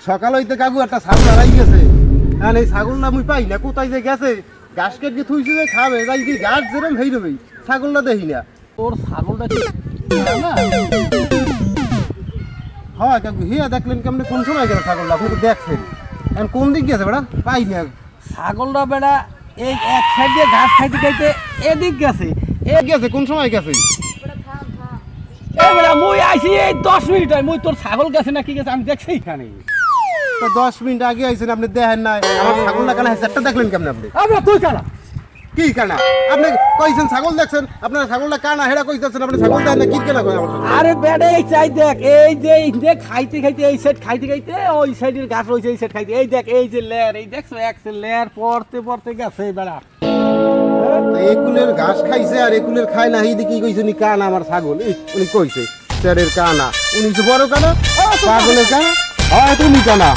সকাল হইতে কাকু একটা ছাগল হারাই গেছে। হ্যাঁ এই ছাগলটা মুই পাই না, কোথায় যে গেছে। ঘাস কেটে থুইছে যে খাবে, যাই কি ঘাস যেরম হেই রবি, ছাগলটা দেখি না। তোর ছাগলটা কি না? হয় কাকু, হিয়া দেখলেন কেমনে, কোন সময় গেল ছাগলটা? আপনি তো দেখছেন। এখন কোন দিক গেছে বেড়া, পাই না। ছাগলটা বেড়া এই এক সাইড দিয়ে ঘাস খাইতে খাইতে এদিক গেছে। গেছে কোন সময় গেছে? এই বেড়া মুই আইছি এই 10 মিনিট হয়, মুই তোর ছাগল গেছে না কি গেছে আমি দেখছি এখানে। তো 10 মিনিট আগে আইছেন, আপনি দেখেন নাই আমার ছাগলটা কানা হেসেটটা দেখলেন কেমনে আপনি? আমরা তুই কানা কি কানা? আপনি কইছেন ছাগল দেখছেন, আপনার ছাগলটা কানা হেরা কইতেছেন, আপনি ছাগল দেখেন না, কি কেনা কয় আমার? আরে বেড়া এই চাই দেখ, এই যে খাইতে খাইতে এই সাইড খাইতে খাইতে ওই সাইডের ঘাস রয়েছে, এই সাইড খাইতে এই দেখ এই যে লেয়ার, এই দেখছো এক লেয়ার পড়তে পড়তে গেছে বেড়া। একুলের ঘাস খাইছে আর একুলের খায় না, এই দিকে কইছেন কানা আমার ছাগল। উনি কইছে স্যারের কানা, উনি বড় কানা, ছাগলের কানা। হ্যাঁ তুমি কানা।